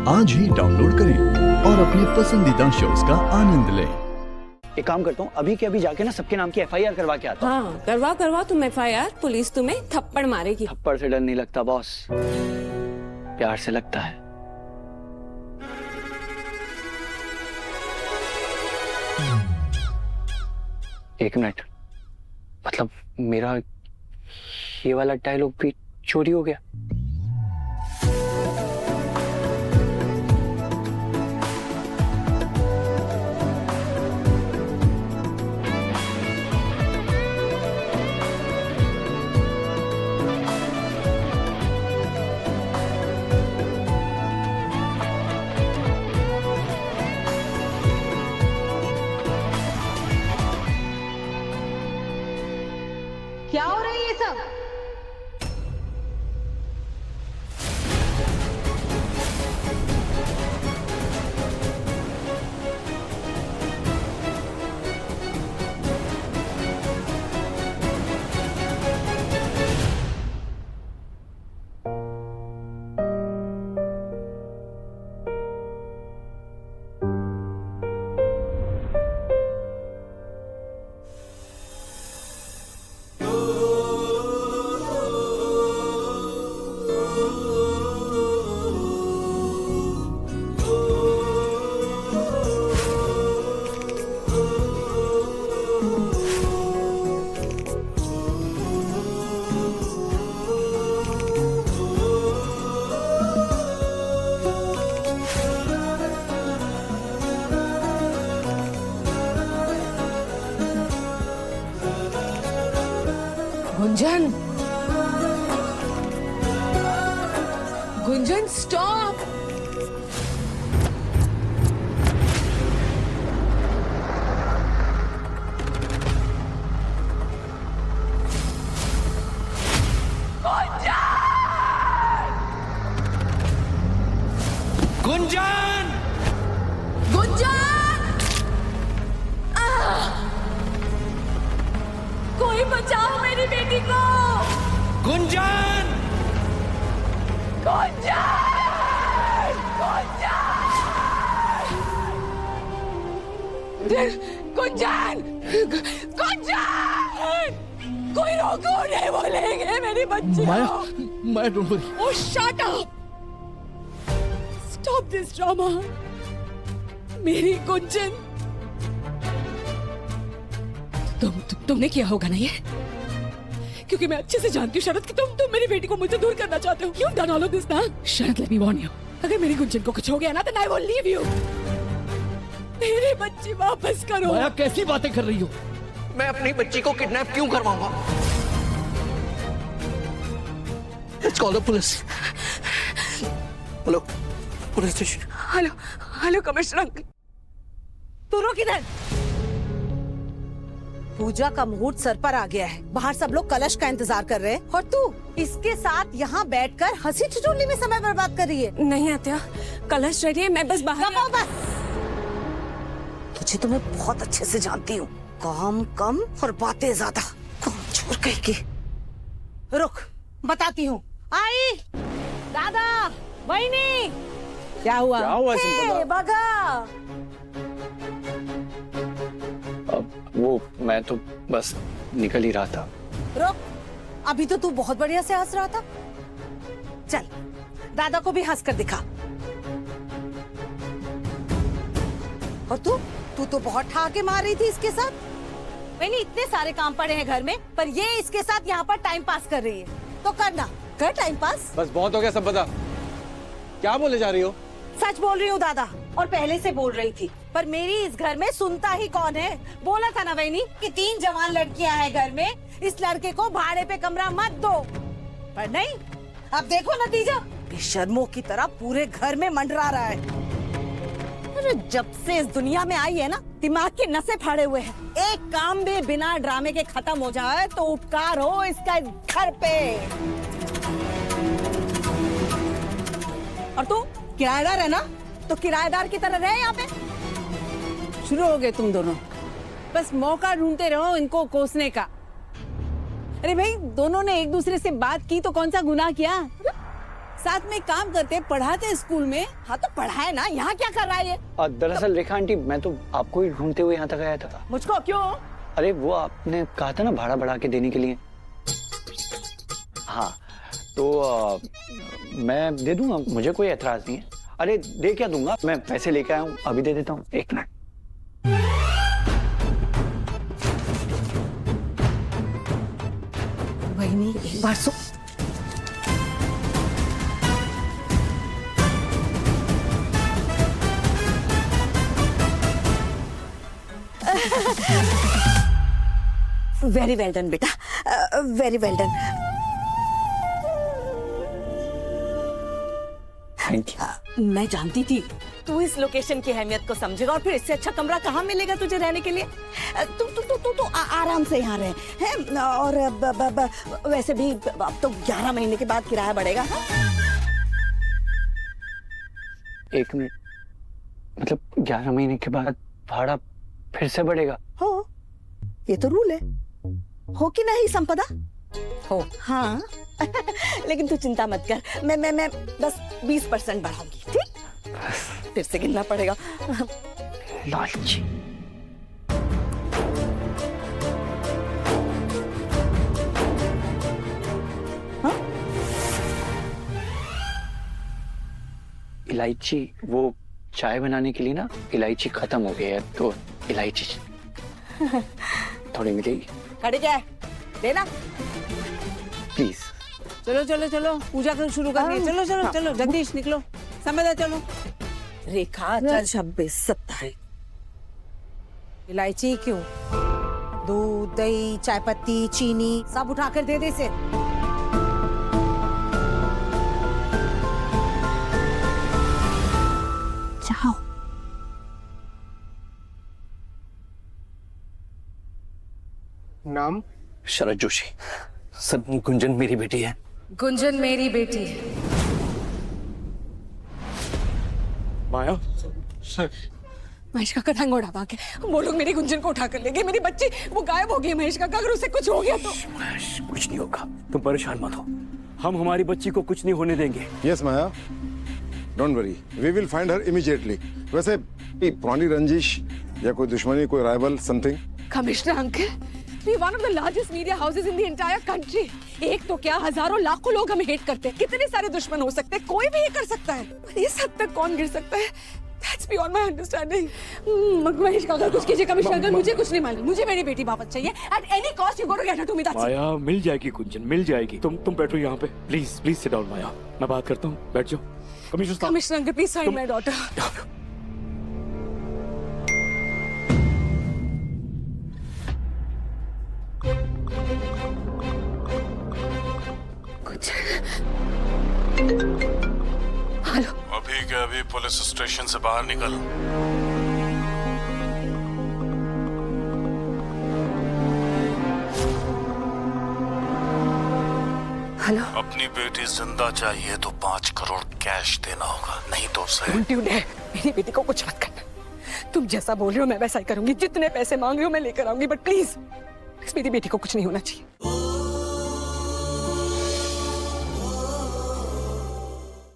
आज ही डाउनलोड करें और अपने पसंदीदा शोज का आनंद लें। एक काम करता हूँ, अभी के अभी जाके ना सबके नाम की FIR करवा के आता हूँ। हाँ, करवा तुम FIR। पुलिस तुम्हें थप्पड़ मारेगी। थप्पड़ से डर नहीं लगता बॉस, प्यार से लगता है। एक मिनट, मतलब मेरा ये वाला डायलॉग भी चोरी हो गया। क्या हो रहा है ये सब? गुंजन, गुंजन स्टॉप। गुंजन! गुंजन! कोई बचाओ मेरी बेटी को! गुंजन! गुंजन! गुंजन! गुंजन! कोई रोको नहीं बोलेंगे मेरी बच्ची को। Maya don't worry. Oh, shut up! Stop this drama. मेरी गुंजन। तुमने किया होगा ना ये? क्योंकि मैं अच्छे से जानती हूँ शरद कि तुम मेरी बेटी को मुझसे दूर करना चाहते हो। You've done all of this ना? शरद, let me warn you. अगर मेरी गुंजन को कुछ हो गया ना, then I will leave you. मेरी बच्ची वापस करो। माया कैसी बातें कर रही हो? मैं अपनी बच्ची को किडनैप क्यों करवाऊंगा? Let's call the police. Hello, police station. Hello commissioner uncle. तू रुक इधर। पूजा का मुहूर्त सर पर आ गया है। बाहर सब लोग कलश का इंतजार कर रहे हैं और तू इसके साथ यहाँ बैठकर हंसी ठिठोली में समय बर्बाद कर रही है। नहीं आत्या, कलश रेडी है, मैं बस बाहर। बस, तुझे तो मैं बहुत अच्छे से जानती हूँ। काम कम और बातें ज्यादा। कौन छोड़ गई की? रुक, बताती हूँ। आई, दादा, वहीनी, क्या हुआ? बगा। वो मैं तो बस निकल ही रहा था। रुक, अभी तो तू बहुत बढ़िया से हंस रहा था। चल, दादा को भी हंस कर दिखा। और तू तो बहुत ठहाके मार रही थी इसके साथ। मैंने इतने सारे काम पड़े हैं घर में, पर ये इसके साथ यहाँ पर टाइम पास कर रही है। तो करना, कर टाइम पास। बस बहुत हो गया, सब बता। क्या बोले जा रही हो? सच बोल रही हूँ दादा, और पहले से बोल रही थी, पर मेरी इस घर में सुनता ही कौन है। बोला था ना वैनी कि 3 जवान लड़कियां हैं घर में, इस लड़के को भाड़े पे कमरा मत दो। पर नहीं, अब देखो नतीजा। बेशर्मों की तरह पूरे घर में मंडरा रहा है। अरे जब से इस दुनिया में आई है ना, दिमाग के नसें फाड़े हुए हैं। एक काम भी बिना ड्रामे के खत्म हो जाए तो उपकार हो इसका इस घर पे। और तू किराएदार है ना, तो किराएदार की तरह रहे यहाँ पे। शुरू हो गए तुम दोनों, बस मौका ढूंढते रहो इनको कोसने का। अरे भाई, दोनों ने एक दूसरे से बात की तो कौन सा गुनाह किया? साथ में काम करते, पढ़ाते स्कूल में। हाँ तो पढ़ाए ना, यहाँ क्या कर रहा है ये? दरअसल रेखा आंटी, मैं तो आपको ही ढूंढते हुए यहाँ तक आया था। मुझको क्यों? अरे वो आपने कहा था ना भाड़ा बढ़ा के देने के लिए। हाँ तो मैं दे दूंगा, मुझे कोई एतराज नहीं है। अरे दे क्या दूंगा, मैं पैसे लेके आया हूँ, अभी दे देता हूँ। 1 मिनट। वही एक बार सो। वेरी वेल डन बेटा, very well done. Thank you. मैं जानती थी तू इस लोकेशन की अहमियत को समझेगा, और फिर इससे अच्छा कमरा कहाँ मिलेगा तुझे रहने के लिए। तू आराम से यहाँ रहे हैं। और वैसे भी अब तो 11 महीने के बाद किराया बढ़ेगा। 1 मिनट, मतलब 11 महीने के बाद भाड़ा फिर से बढ़ेगा? हो, ये तो रूल है। हो कि नहीं संपदा? हो। हाँ लेकिन तू चिंता मत कर, मैं बस 20% बढ़ाऊंगी, ठीक? फिर से गिनना पड़ेगा। लालची। हाँ? इलायची, वो चाय बनाने के लिए ना इलायची खत्म हो गई है, तो इलायची थोड़ी मिलेगी? खड़े क्या है, देना। प्लीज। चलो चलो चलो, पूजा कर शुरू करनी है। चलो चलो चलो, जगदीश निकलो, संपदा चलो। रेखा चल। 26, 27। इलायची क्यों? दूध, दही, चाय पत्ती, चीनी सब उठाकर दे दे इसे। जाओ। नाम? शरद जोशी। सर, गुंजन मेरी बेटी है। गुंजन मेरी बेटी है। माया? महेश काका ढंग उड़ा के वो लोग मेरी गुंजन को उठा कर लेंगे। मेरी बच्ची वो गायब हो गई। महेश काका, अगर उसे कुछ हो गया तो? कुछ नहीं होगा, तुम परेशान मत हो, हम हमारी बच्ची को कुछ नहीं होने देंगे। Yes Maya, don't worry, we will find her immediately. वैसे पुरानी रंजिश या कोई दुश्मनी, कोई rival, something? Commissioner uncle, we one of the largest media houses in the entire country. एक तो क्या, हजारों लाखों लोग हमें हेट करते हैं। कितने सारे दुश्मन हो सकते हैं, कोई भी ये कर सकता है, पर इस हद तक कौन गिर सकता है? That's beyond my understanding. Mahesh काका, कुछ कीजिए कमिश्नर अंकल, मुझे कुछ नहीं मालूम, मुझे मेरी बेटी वापस चाहिए। At any cost you got to get her to me. That's it. माया, मिल जाएगी गुंजन, मिल जाएगी। तुम बैठो यहाँ पे, प्लीज प्लीज सिट डाउन। माया, मैं बात करता हूँ, बैठ जाओ। कमिश्नर साहब। Commissioner uncle, please find my daughter. Hello. अभी के अभी पुलिस स्टेशन से बाहर निकल। हेलो। अपनी बेटी जिंदा चाहिए तो 5 करोड़ कैश देना होगा, नहीं तो उसे। Don't you dare, मेरी बेटी को कुछ मत करना। तुम जैसा बोल रहे हो मैं वैसा ही करूंगी। जितने पैसे मांग रहे हो मैं लेकर आऊंगी, बट प्लीज मेरी बेटी को कुछ नहीं होना चाहिए।